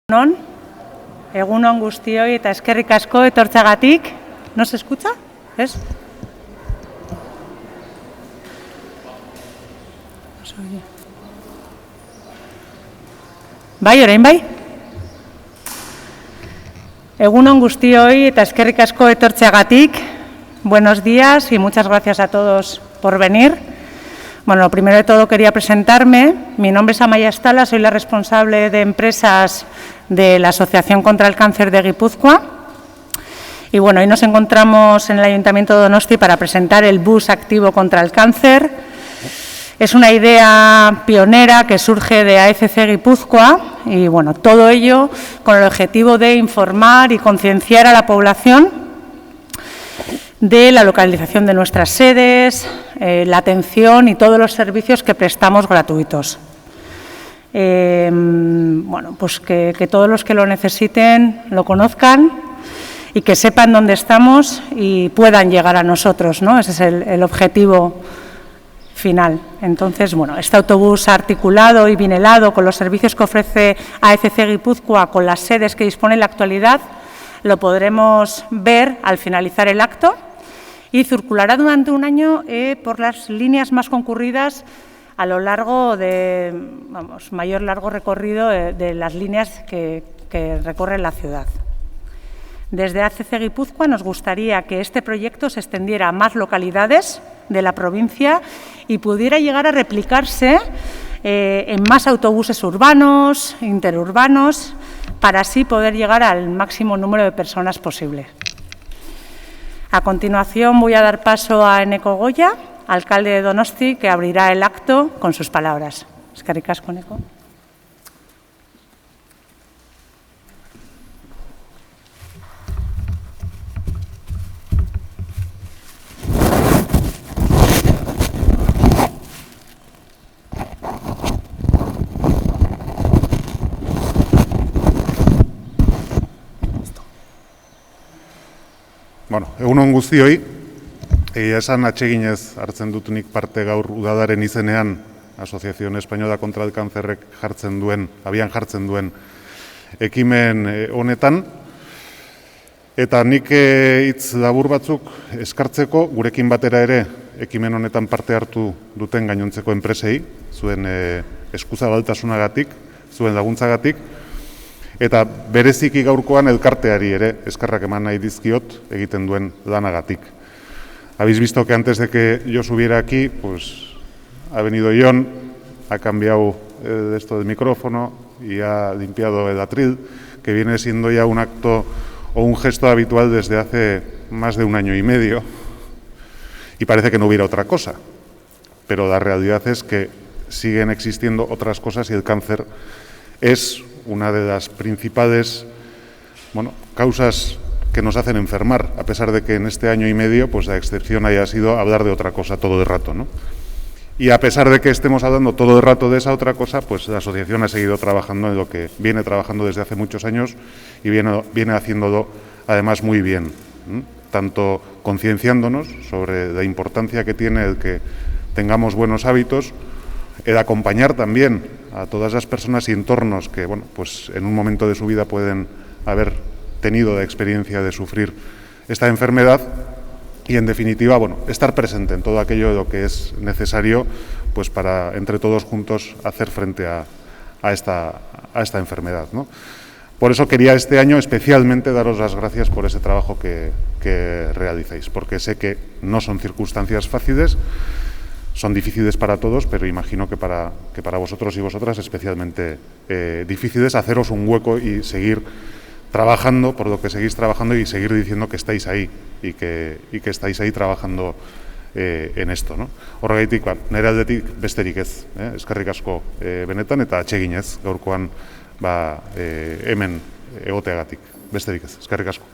Egunon guztioi eta eskerrik asko etortzagatik. ¿No se escucha? ¿Es? Bai, orain bai? Egunon guztioi eta eskerrik asko etortzeagatik. Buenos días y muchas gracias a todos por venir. Bueno, lo primero de todo quería presentarme. Mi nombre es Amaia Estala, soy la responsable de empresas de la Asociación contra el Cáncer de Guipúzcoa. Y bueno, hoy nos encontramos en el Ayuntamiento de Donosti para presentar el bus activo contra el cáncer. Es una idea pionera que surge de AFC Guipúzcoa y bueno, todo ello con el objetivo de informar y concienciar a la población de la localización de nuestras sedes, la atención y todos los servicios que prestamos gratuitos. Bueno, pues que todos los que lo necesiten lo conozcan y que sepan dónde estamos y puedan llegar a nosotros, ¿no? Ese es el objetivo final. Entonces, bueno, este autobús articulado y bien helado con los servicios que ofrece AFC Guipúzcoa, con las sedes que dispone en la actualidad, lo podremos ver al finalizar el acto y circulará durante un año por las líneas más concurridas a lo largo de, mayor largo recorrido de las líneas que recorren la ciudad. Desde AFC Guipúzcoa nos gustaría que este proyecto se extendiera a más localidades de la provincia y pudiera llegar a replicarse en más autobuses urbanos, interurbanos, para así poder llegar al máximo número de personas posible. A continuación voy a dar paso a Eneko Goya, alcalde de Donosti, que abrirá el acto con sus palabras. Eskerrik asko, Eneko. Bueno, egunon guztioi, esan atseginez hartzen dutunik parte gaur udadaren izenean Asociación Española contra el Cáncerrek abian jartzen duen ekimen honetan, eta nik hitz labur batzuk eskartzeko gurekin batera ere ekimen honetan parte hartu duten gainontzeko enpresei, zuen eskuzabaltasunagatik, zuen laguntzagatik, eta bereziki gaurkoan elkarteari ere eskerrak eman nahi dizkiot egiten duen lanagatik. Habéis visto que antes de que yo subiera aquí, pues ha venido Jon, ha cambiado esto del micrófono y ha limpiado el atril, que viene siendo ya un acto o un gesto habitual desde hace más de un año y medio, y parece que no hubiera otra cosa. Pero la realidad es que siguen existiendo otras cosas y el cáncer es una de las principales causas que nos hacen enfermar, a pesar de que en este año y medio pues la excepción haya sido hablar de otra cosa todo el rato, ¿no? Y a pesar de que estemos hablando todo el rato de esa otra cosa, pues la asociación ha seguido trabajando en lo que viene trabajando desde hace muchos años y viene haciéndolo además muy bien, tanto concienciándonos sobre la importancia que tiene el que tengamos buenos hábitos, el acompañar también a todas las personas y entornos que, pues en un momento de su vida pueden haber tenido la experiencia de sufrir esta enfermedad y, en definitiva, estar presente en todo aquello de lo que es necesario pues para, entre todos juntos, hacer frente a esta enfermedad, ¿no? Por eso quería este año especialmente daros las gracias por ese trabajo que realizáis, porque sé que no son circunstancias fáciles. Son difíciles para todos, pero imagino que para vosotros y vosotras especialmente difíciles haceros un hueco y seguir trabajando por lo que seguís trabajando y seguir diciendo que estáis ahí y que estáis ahí trabajando en esto, ¿no? Horregaitik, nire aldetik besterik ez, eskerrik asko benetan eta atseginez gaurkoan hemen egoteagatik, besterik ez, eskerrik asko.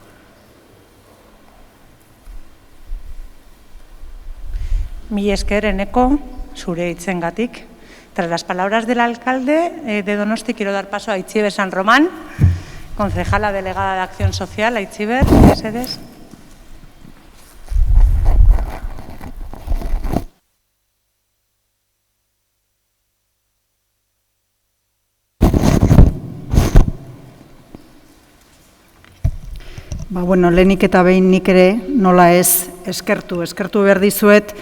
Mi esker, Eneko, zure hitzengatik. Tras las palabras del alcalde de Donosti, quiero dar paso a Aitziber San Román, concejala delegada de Acción Social. Aitziber, mesedez. Lehenik eta behin nik ere nola ez eskertu behar dizuet,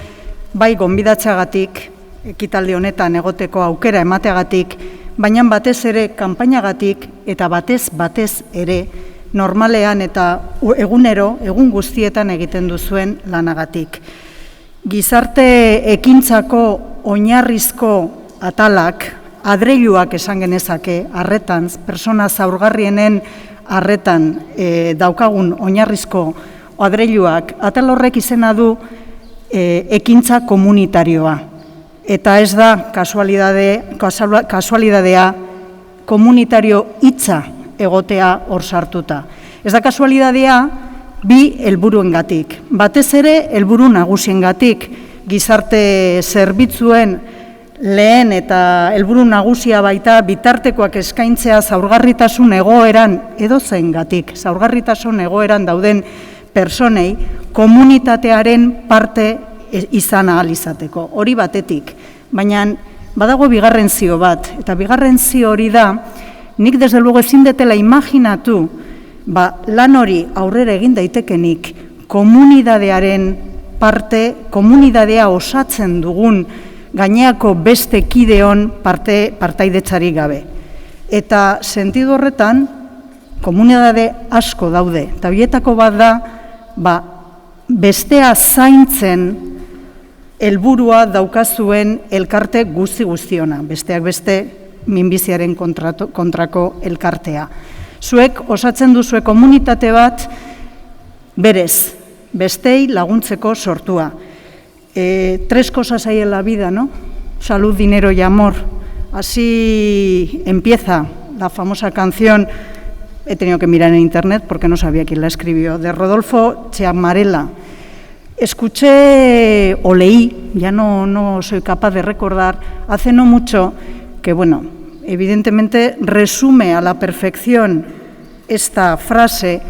bai gonbidatzeagatik, ekitaldi honetan egoteko aukera emateagatik, baina batez ere kanpainagatik eta batez ere normalean eta egun guztietan egiten duzuen lanagatik. Gizarte ekintzako oinarrizko atalak, adreiluak esan genezake, arretan, persona zaurgarrienen arretan daukagun oinarrizko adreiluak, atal horrek izena du ekintza komunitarioa. Eta ez da kasualidadea komunitario hitza egotea hor sartuta. Ez da kasualidadea bi helburuengatik. Batez ere helburu nagusiengatik, gizarte zerbitzuen lehen eta helburu nagusia baita bitartekoak eskaintzea zaurgarritasun egoeran edozeingatik, zaurgarritasun egoeran dauden personei komunitatearen parte izan ahal izateko. Hori batetik, baina badago bigarren zio bat, eta bigarren zio hori da, nik desde luego ezin detela imaginatu lan hori aurrera egin daitekenik komunidadearen parte, komunidadea osatzen dugun gaineako beste kideon partaidetzarik gabe. Eta sentidu horretan, komunidade asko daude, eta bietako bat da, bestea zaintzen helburua daukazuen elkarte guztiona, besteak beste minbiziaren kontrako elkartea. Zuek osatzen duzue komunitate bat berez, bestei laguntzeko sortua. Tres cosas hay en la vida, ¿no? Salud, dinero y amor. Así empieza la famosa canción, he tenido que mirar en internet porque no sabía quién la escribió, de Rodolfo Chiamarella. Escuché o leí, ya no soy capaz de recordar, hace no mucho, que evidentemente resume a la perfección esta frase,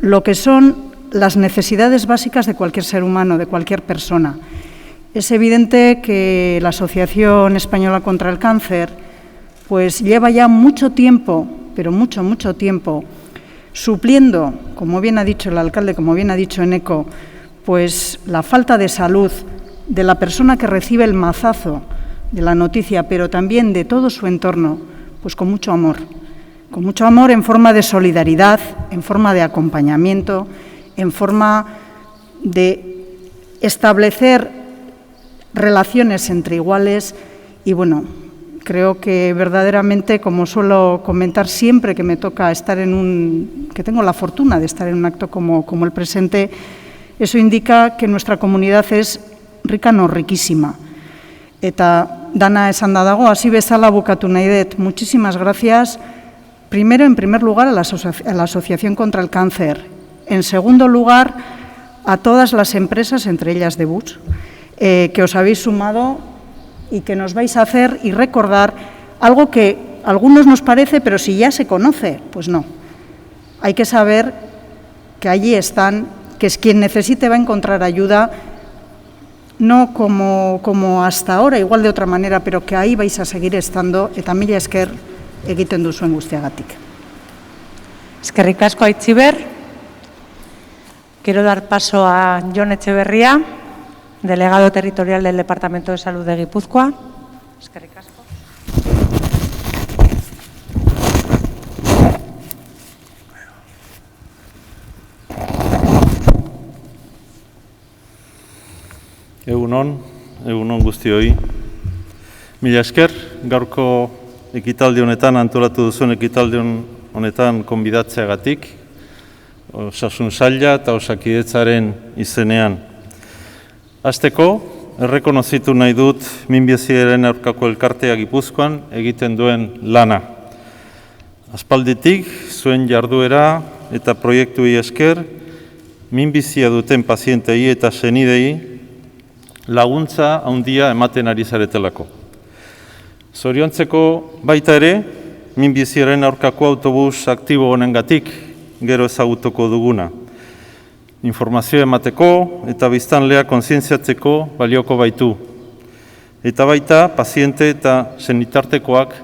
lo que son las necesidades básicas de cualquier ser humano, de cualquier persona. Es evidente que la Asociación Española contra el Cáncer pues lleva ya mucho tiempo, pero mucho tiempo, supliendo, como bien ha dicho el alcalde, como bien ha dicho Eneko, pues la falta de salud de la persona que recibe el mazazo de la noticia, pero también de todo su entorno, pues con mucho amor en forma de solidaridad, en forma de acompañamiento, en forma de establecer relaciones entre iguales y creo que verdaderamente, como suelo comentar siempre que me toca estar que tengo la fortuna de estar en un acto como el presente, eso indica que nuestra comunidad es rica, no riquísima. Eta dana esan da dago, hasi bezala bukatu nahi dut. Muchísimas gracias, primero, en primer lugar, a la Asociación contra el Cáncer. En segundo lugar, a todas las empresas, entre ellas Debus, que os habéis sumado y que nos vais a hacer y recordar algo que a algunos nos parece, pero si ya se conoce, pues no. Hay que saber que allí están, que quien necesite va a encontrar ayuda, no como hasta ahora, igual de otra manera, pero que ahí vais a seguir estando, eta mila esker egiten duzuen guztiagatik. Eskerrik asko, Aitziber. Quiero dar paso a Jon Etxeberria, delegado territorial del Departamento de Salud de Guipúzcoa. Eskerrik asko. Egunon guztioi. Mila esker, gaurko ekitaldi honetan, antolatu duzuen ekitaldi honetan konbidatzeagatik, Osasun Saila eta Osakidetzaren izenean. Hasteko, errekonozitu nahi dut minbiziaren aurkako elkartea Gipuzkoan egiten duen lana. Aspalditik, zuen jarduera eta proiektuei esker, minbizia duten pazientei eta senidei laguntza handia ematen ari zaretelako. Zoriontzeko baita ere, minbiziaren aurkako autobus aktibo honengatik gero ezagutuko duguna. Informazioa emateko eta biztanlea kontzientziatzeko balioko baitu. Eta baita, paziente eta senitartekoak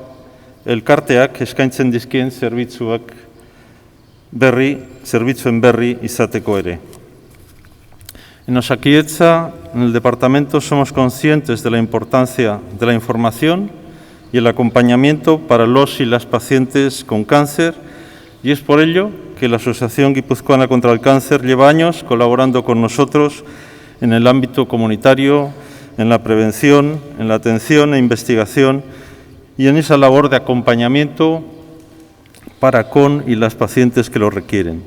elkarteak eskaintzen dizkien zerbitzuak zerbitzuen berri izateko ere. En Osakidetza, en el departamento, somos conscientes de la importancia de la información y el acompañamiento para los y las pacientes con cáncer, y es por ello que la Asociación Guipuzcoana contra el Cáncer lleva años colaborando con nosotros en el ámbito comunitario, en la prevención, en la atención e investigación y en esa labor de acompañamiento para con y las pacientes que lo requieren.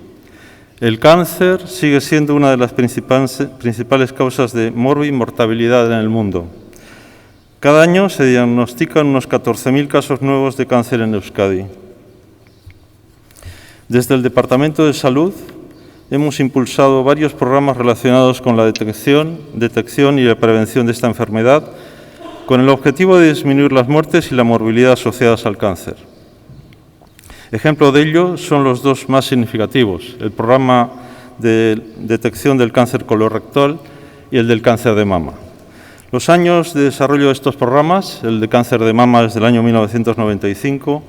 El cáncer sigue siendo una de las principales causas de mortalidad en el mundo. Cada año se diagnostican unos 14.000 casos nuevos de cáncer en Euskadi. Desde el Departamento de Salud hemos impulsado varios programas relacionados con la detección y la prevención de esta enfermedad, con el objetivo de disminuir las muertes y la morbilidad asociadas al cáncer. Ejemplo de ello son los dos más significativos, el programa de detección del cáncer colorectal y el del cáncer de mama. Los años de desarrollo de estos programas, el de cáncer de mama desde el año 1995,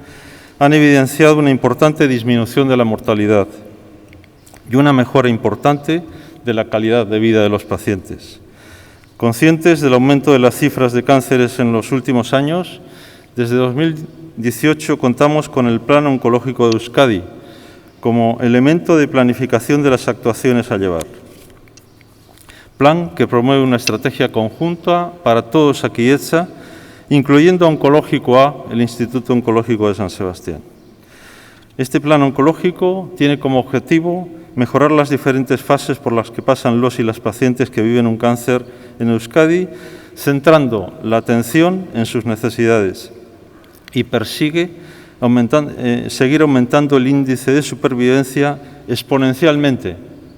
han evidenciado una importante disminución de la mortalidad y una mejora importante de la calidad de vida de los pacientes. Conscientes del aumento de las cifras de cánceres en los últimos años, desde 2018 contamos con el Plan Oncológico de Euskadi como elemento de planificación de las actuaciones a llevar. Plan que promueve una estrategia conjunta para todo Osakidetza, incluyendo a Oncológico A, el Instituto Oncológico de San Sebastián. Este plan oncológico tiene como objetivo mejorar las diferentes fases por las que pasan los y las pacientes que viven un cáncer en Euskadi, centrando la atención en sus necesidades y persigue seguir aumentando el índice de supervivencia exponencialmente,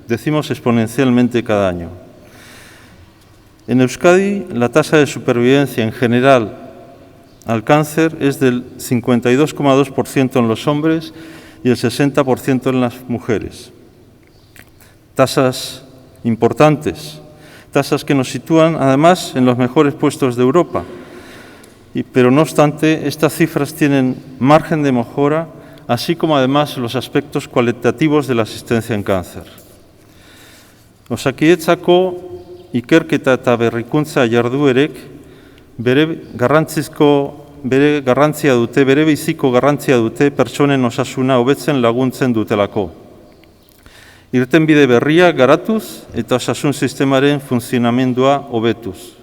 decimos exponencialmente cada año. En Euskadi, la tasa de supervivencia en general al cáncer es del 52,2% en los hombres y el 60% en las mujeres. Tasas importantes, tasas que nos sitúan además en los mejores puestos de Europa. Pero no obstante, estas cifras tienen margen de mejora, así como además los aspectos cualitativos de la asistencia en cáncer. Osakidetzako ikerketa eta berrikuntza jarduerek bere biziko garrantzia dute pertsonen osasuna hobetzen laguntzen dutelako. Irtenbide berria garatuz eta osasun sistemaren funtzionamendua hobetuz.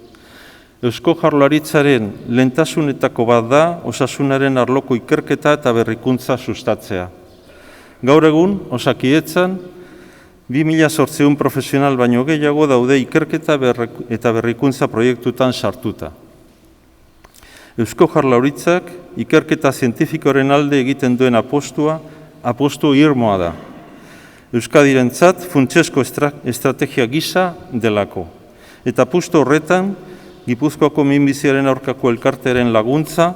Eusko Jaurlaritzaren lehentasunetako bat da osasunaren arloko ikerketa eta berrikuntza sustatzea. Gaur egun, Osakidetzan, 2.800 profesional baino gehiago daude ikerketa eta berrikuntza proiektutan sartuta. Eusko Jaurlaritzak ikerketa zientifikoaren alde egiten duen apostu irmoa da. Euskadirentzat funtsezko estrategia gisa delako. Eta apustu horretan, Gipuzkoako minbiziaren aurkako elkartearen laguntza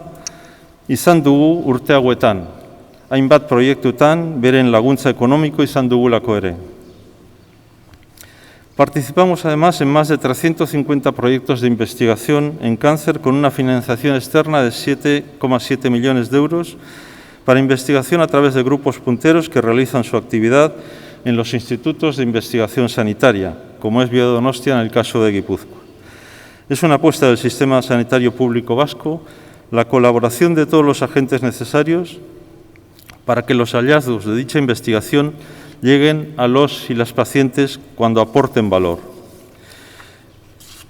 izan dugu urte hauetan. Hainbat proiektutan beren laguntza ekonomiko izan dugulako ere. Participamos además en más de 350 proyectos de investigación en cáncer con una financiación externa de 7,7 millones de euros para investigación a través de grupos punteros que realizan su actividad en los institutos de investigación sanitaria, como es Biodonostia en el caso de Guipúzcoa. Es una apuesta del sistema sanitario público vasco la colaboración de todos los agentes necesarios para que los hallazgos de dicha investigación lleguen a los y las pacientes cuando aporten valor.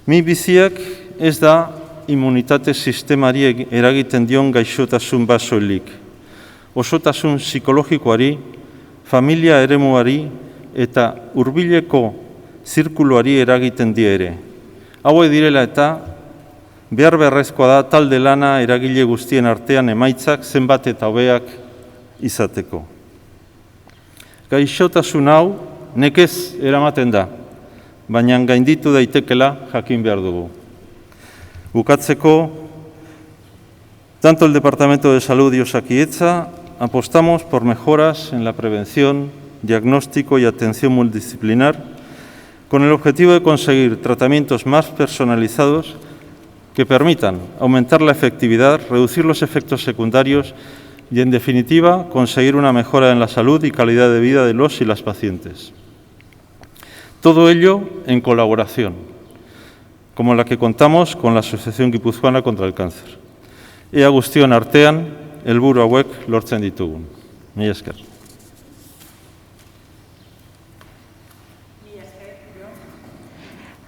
Minbiziak ez da immunitate sistemari eragiten dion gaixotasun bat soilik. Osotasun psikologikoari, familia eremuari eta hurbileko zirkuluari eragiten die ere. Hauek direla eta behar beharrezkoa da talde lana eragile guztien artean emaitzak zenbat eta hobeak izateko. Gaixotasun hau nekez eramaten da, baina gainditu daitekela jakin behar dugu. Bukatzeko, tanto el Departamento de Salud y Osakidetza apostamos por mejoras en la prevención, diagnóstico y atención multidisciplinar con el objetivo de conseguir tratamientos más personalizados que permitan aumentar la efectividad, reducir los efectos secundarios y, en definitiva, conseguir una mejora en la salud y calidad de vida de los y las pacientes. Todo ello en colaboración, como la que contamos con la Asociación Guipuzcoana contra el Cáncer. Ea guztion artean, helburu hauek lortzen ditugun. Mila esker.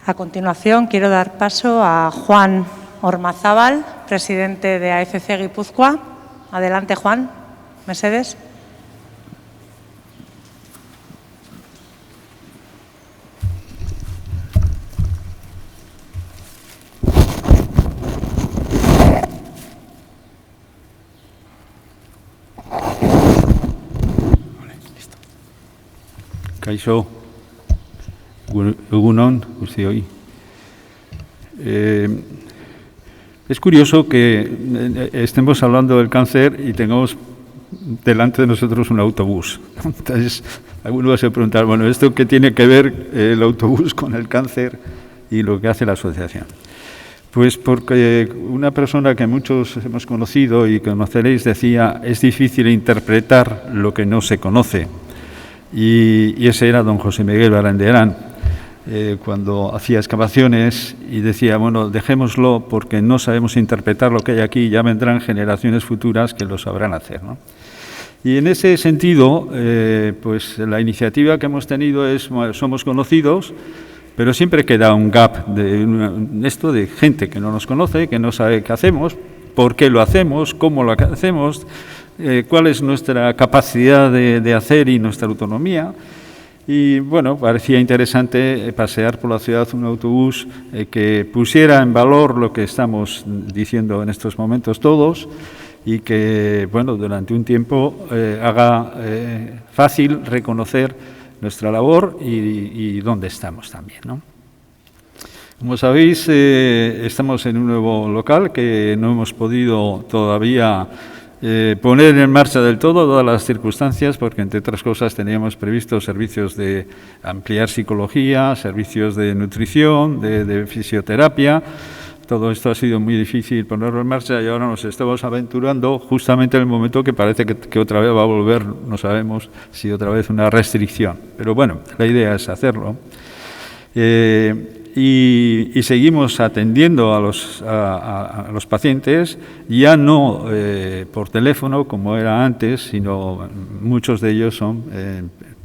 A continuación, quiero dar paso a Juan Ormazábal, presidente de AFC Guipúzcoa. Adelante, Juan. Mercedes. Kaixo, egun on, guztioi. Es curioso que estemos hablando del cáncer y tengamos delante de nosotros un autobús. Entonces, alguno va a preguntar, bueno, ¿esto qué tiene que ver el autobús con el cáncer y lo que hace la asociación? Pues porque una persona que muchos hemos conocido y conoceréis decía, es difícil interpretar lo que no se conoce. Y ese era don José Miguel Barandiarán, cuando hacía excavaciones y decía, bueno, dejémoslo porque no sabemos interpretar lo que hay aquí, ya vendrán generaciones futuras que lo sabrán hacer, ¿no? Y en ese sentido, pues la iniciativa que hemos tenido es, somos conocidos, pero siempre queda un gap de gente que no nos conoce, que no sabe qué hacemos, por qué lo hacemos, cómo lo hacemos, cuál es nuestra capacidad de hacer y nuestra autonomía. Y bueno, parecía interesante pasear por la ciudad un autobús que pusiera en valor lo que estamos diciendo en estos momentos todos y que, bueno, durante un tiempo haga fácil reconocer nuestra labor y dónde estamos también, ¿no? Como sabéis, estamos en un nuevo local que no hemos podido todavía poner en marcha del todo, dadas las circunstancias, porque entre otras cosas teníamos previsto servicios de ampliar psicología, servicios de nutrición, de fisioterapia. Todo esto ha sido muy difícil ponerlo en marcha y ahora nos estamos aventurando justamente en el momento que parece que otra vez va a volver, no sabemos si otra vez una restricción. Pero bueno, la idea es hacerlo. Y seguimos atendiendo a los pacientes, ya no por teléfono como era antes, sino muchos de ellos son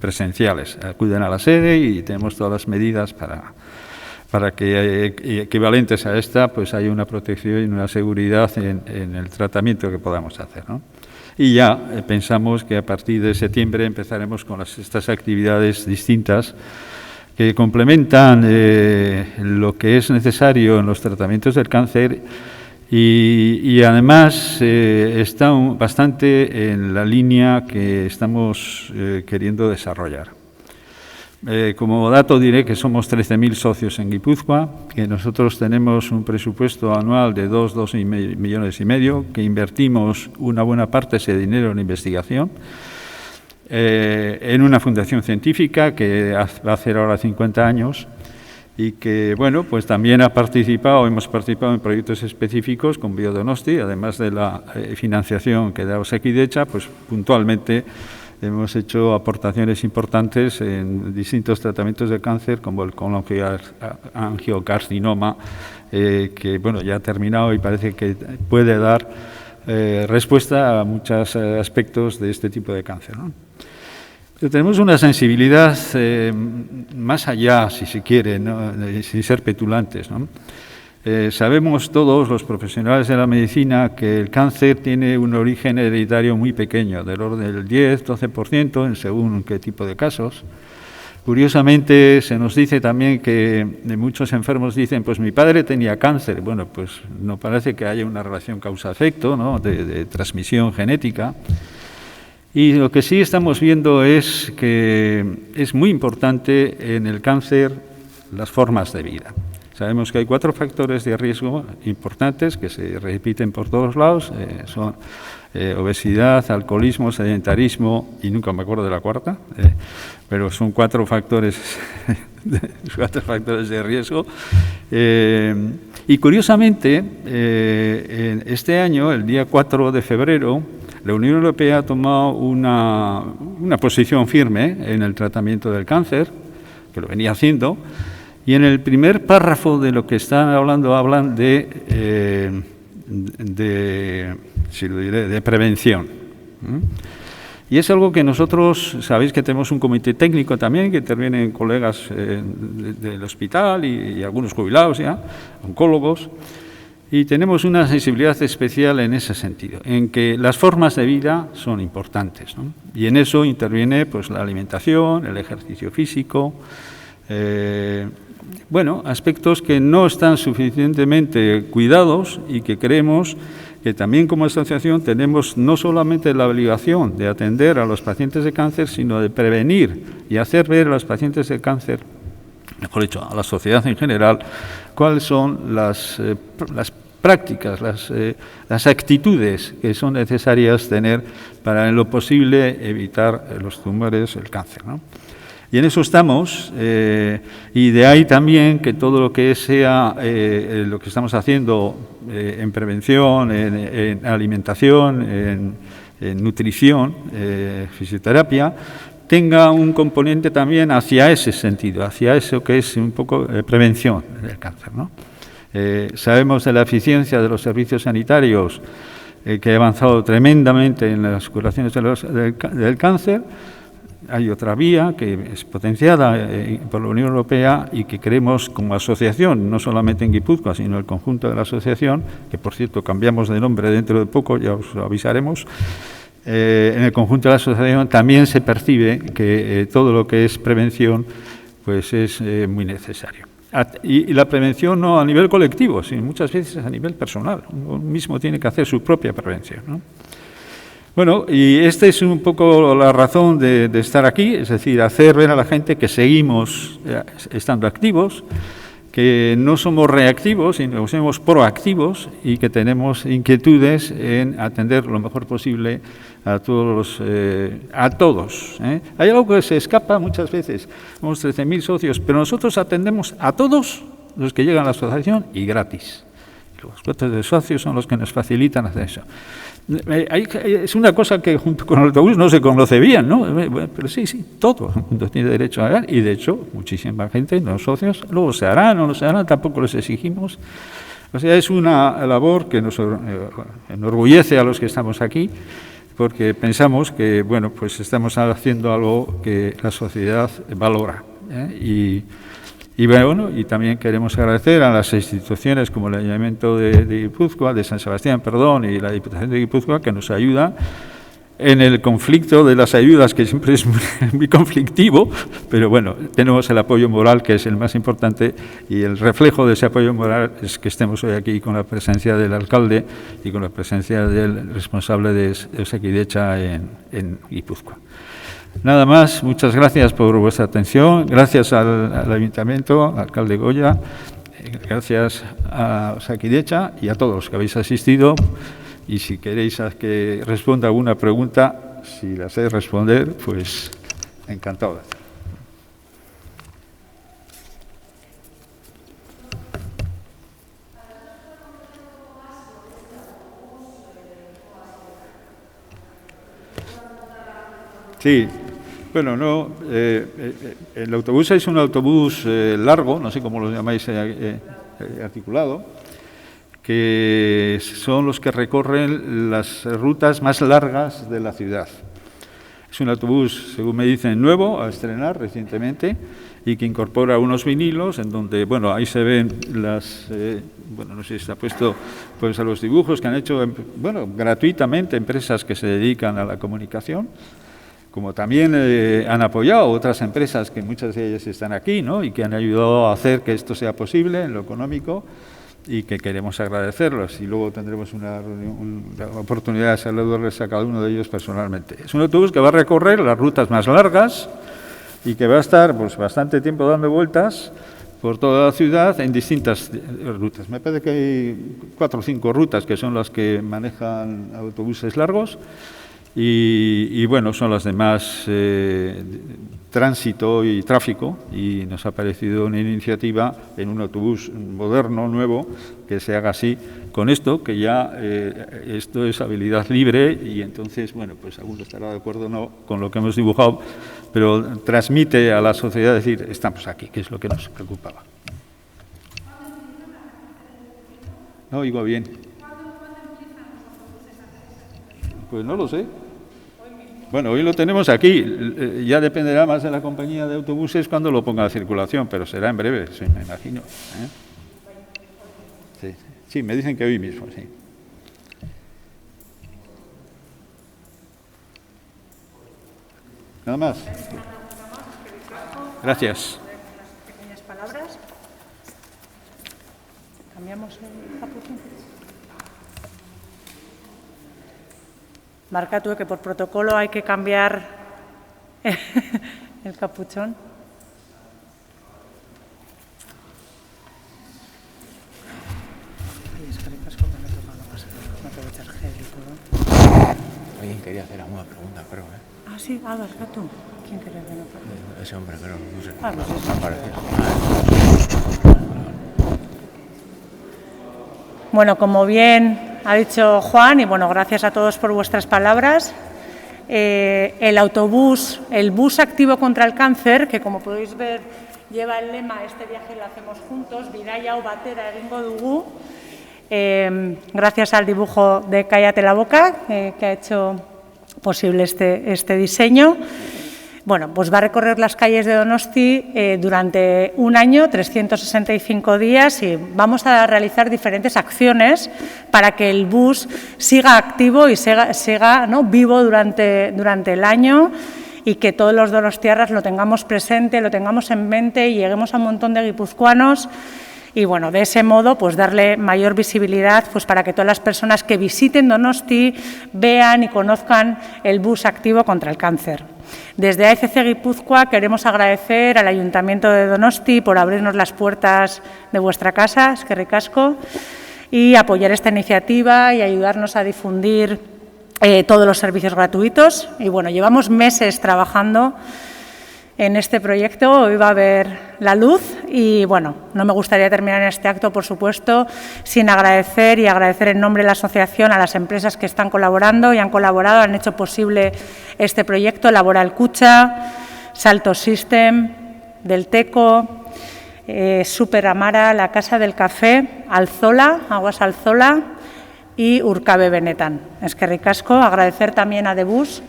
presenciales. Acuden a la sede y tenemos todas las medidas para que equivalentes a esta pues haya una protección y una seguridad en el tratamiento que podamos hacer, ¿no? Y ya pensamos que a partir de septiembre empezaremos con estas actividades distintas que complementan lo que es necesario en los tratamientos del cáncer y además están bastante en la línea que estamos queriendo desarrollar. Como dato diré que somos 13.000 socios en Guipúzcoa, que nosotros tenemos un presupuesto anual de 2,5 millones, que invertimos una buena parte de ese dinero en investigación, en una fundación científica que va a hacer ahora 50 años y que, bueno, pues también hemos participado en proyectos específicos con Biodonosti, además de la financiación que da Osakidecha, pues puntualmente hemos hecho aportaciones importantes en distintos tratamientos de cáncer, como el colangiocarcinoma, que bueno, ya ha terminado y parece que puede dar respuesta a muchos aspectos de este tipo de cáncer, ¿no? Pero tenemos una sensibilidad más allá, si se quiere, ¿no? Sin ser petulantes, ¿no? Sabemos todos los profesionales de la medicina que el cáncer tiene un origen hereditario muy pequeño, del orden del 10-12%, en según qué tipo de casos. Curiosamente, se nos dice también que muchos enfermos dicen, pues mi padre tenía cáncer. Bueno, pues no parece que haya una relación causa-efecto, ¿no? de transmisión genética. Y lo que sí estamos viendo es que es muy importante en el cáncer las formas de vida. Sabemos que hay 4 factores de riesgo importantes que se repiten por todos lados, son obesidad, alcoholismo, sedentarismo y nunca me acuerdo de la cuarta, pero son 4 factores, 4 factores de riesgo. Y curiosamente, este año, el día 4 de febrero, la Unión Europea ha tomado una posición firme en el tratamiento del cáncer, que lo venía haciendo, y en el primer párrafo de lo que están hablando, hablan de prevención. Y es algo que nosotros, sabéis que tenemos un comité técnico también, que intervienen colegas del hospital y algunos jubilados ya, oncólogos, y tenemos una sensibilidad especial en ese sentido, en que las formas de vida son importantes, ¿no? Y en eso interviene pues, la alimentación, el ejercicio físico, aspectos que no están suficientemente cuidados y que creemos que también como asociación tenemos no solamente la obligación de atender a los pacientes de cáncer, sino de prevenir y hacer ver a los pacientes de cáncer, mejor dicho, a la sociedad en general, cuáles son las prácticas, las actitudes que son necesarias tener para en lo posible evitar los tumores, el cáncer, ¿no? Y en eso estamos, y de ahí también que todo lo que sea lo que estamos haciendo en prevención, en alimentación, en nutrición, fisioterapia, tenga un componente también hacia ese sentido, hacia eso que es un poco prevención del cáncer, ¿no? Sabemos de la eficiencia de los servicios sanitarios que ha avanzado tremendamente en las curaciones del cáncer. Hay otra vía que es potenciada por la Unión Europea y que creemos como asociación, no solamente en Guipúzcoa, sino el conjunto de la asociación, que por cierto cambiamos de nombre dentro de poco, ya os avisaremos. En el conjunto de la asociación también se percibe que todo lo que es prevención pues es muy necesario. Y la prevención no a nivel colectivo, sino muchas veces a nivel personal. Uno mismo tiene que hacer su propia prevención, ¿no? Bueno, y esta es un poco la razón de estar aquí, es decir, hacer ver a la gente que seguimos estando activos, que no somos reactivos, sino que somos proactivos y que tenemos inquietudes en atender lo mejor posible a todos. Hay algo que se escapa muchas veces, somos 13.000 socios, pero nosotros atendemos a todos los que llegan a la asociación y gratis. Los cuotas de socios son los que nos facilitan hacer eso. Es una cosa que junto con el autobús no se conoce bien, ¿no? Pero sí, todo el mundo tiene derecho a ganar y de hecho muchísima gente, los socios, luego se harán o no se harán, tampoco les exigimos. O sea, es una labor que nos enorgullece a los que estamos aquí porque pensamos que, bueno, pues estamos haciendo algo que la sociedad valora, ¿eh? Y bueno, y también queremos agradecer a las instituciones como el Ayuntamiento de Guipúzcoa, de San Sebastián, y la Diputación de Guipúzcoa, que nos ayudan en el conflicto de las ayudas, que siempre es muy conflictivo, pero bueno, tenemos el apoyo moral, que es el más importante, y el reflejo de ese apoyo moral es que estemos hoy aquí con la presencia del alcalde y con la presencia del responsable de Osakidetza en Guipúzcoa. Nada más, muchas gracias por vuestra atención, gracias al Ayuntamiento, al alcalde Goya, gracias a Osakidetza y a todos los que habéis asistido. Y si queréis que responda alguna pregunta, si la sé responder, pues encantado de hacerlo. Sí, bueno, no, el autobús es un autobús largo, no sé cómo lo llamáis, articulado, que son los que recorren las rutas más largas de la ciudad. Es un autobús, según me dicen, nuevo, a estrenar recientemente, y que incorpora unos vinilos en donde, bueno, ahí se ven las, bueno, no sé si está puesto, pues a los dibujos que han hecho, bueno, gratuitamente empresas que se dedican a la comunicación, como también han apoyado otras empresas que muchas de ellas están aquí, ¿no? Y que han ayudado a hacer que esto sea posible en lo económico y que queremos agradecerlos. Y luego tendremos una oportunidad de saludarles a cada uno de ellos personalmente. Es un autobús que va a recorrer las rutas más largas y que va a estar pues bastante tiempo dando vueltas por toda la ciudad en distintas rutas. Me parece que hay 4 o 5 rutas que son las que manejan autobuses largos. Y bueno, son las demás tránsito y tráfico, y nos ha parecido una iniciativa en un autobús moderno, nuevo, que se haga así, con esto, que ya esto es habilidad libre, y entonces, bueno, pues alguno estará de acuerdo o no con lo que hemos dibujado, pero transmite a la sociedad decir, estamos aquí, que es lo que nos preocupaba. No oigo bien. Pues no lo sé. Bueno, hoy lo tenemos aquí. Ya dependerá más de la compañía de autobuses cuando lo ponga a circulación, pero será en breve, sí, me imagino. Sí, me dicen que hoy mismo, sí. Nada más. Gracias. Pequeñas palabras. Cambiamos el capuchón. Marca tú que por protocolo hay que cambiar el capuchón. Alguien quería hacer alguna pregunta, creo, ¿eh? Ah, sí, marca tú. ¿Quién quería hacer una pregunta? Ese hombre, creo, no sé. Ah, pues me parece. Bueno, como bien ha dicho Juan, y bueno, gracias a todos por vuestras palabras, el bus activo contra el cáncer, que como podéis ver lleva el lema "Este viaje lo hacemos juntos", Bidaia batera egingo dugu, gracias al dibujo de Cállate la boca, que ha hecho posible este diseño. Bueno, pues va a recorrer las calles de Donosti durante un año, 365 días, y vamos a realizar diferentes acciones para que el bus siga activo y siga ¿no? vivo durante el año, y que todos los donostiarras lo tengamos presente, lo tengamos en mente y lleguemos a un montón de guipuzcoanos. Y bueno, de ese modo, pues darle mayor visibilidad, pues para que todas las personas que visiten Donosti vean y conozcan el bus activo contra el cáncer. Desde AECC Guipúzcoa queremos agradecer al Ayuntamiento de Donosti por abrirnos las puertas de vuestra casa, eskerrik asko, y apoyar esta iniciativa y ayudarnos a difundir todos los servicios gratuitos. Y bueno, llevamos meses trabajando en este proyecto, hoy va a ver la luz, y bueno, no me gustaría terminar este acto, por supuesto, sin agradecer en nombre de la asociación a las empresas que están colaborando y han colaborado, han hecho posible este proyecto: Laboral Cucha, Salto System, Delteco, Super Amara, La Casa del Café, Alzola, Aguas Alzola y Urcabe Benetan. Eskerrik asko. Agradecer también a Debus,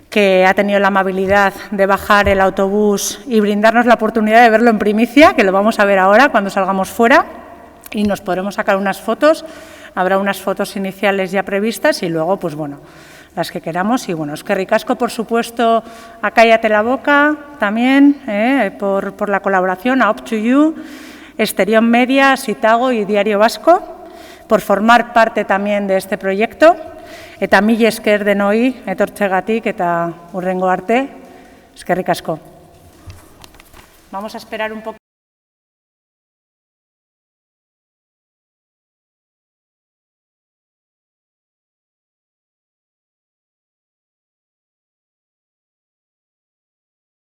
que ha tenido la amabilidad de bajar el autobús y brindarnos la oportunidad de verlo en primicia, que lo vamos a ver ahora cuando salgamos fuera y nos podremos sacar unas fotos. Habrá unas fotos iniciales ya previstas y luego, pues bueno, las que queramos. Y bueno, eskerrik asko, por supuesto, a Cállate la boca también, por la colaboración, a Up to You, Esterión Media, Sitago y Diario Vasco, por formar parte también de este proyecto. Eta mila esker denoi etortzegatik eta hurrengo arte, eskerrik asko. Vamos a esperar un poco.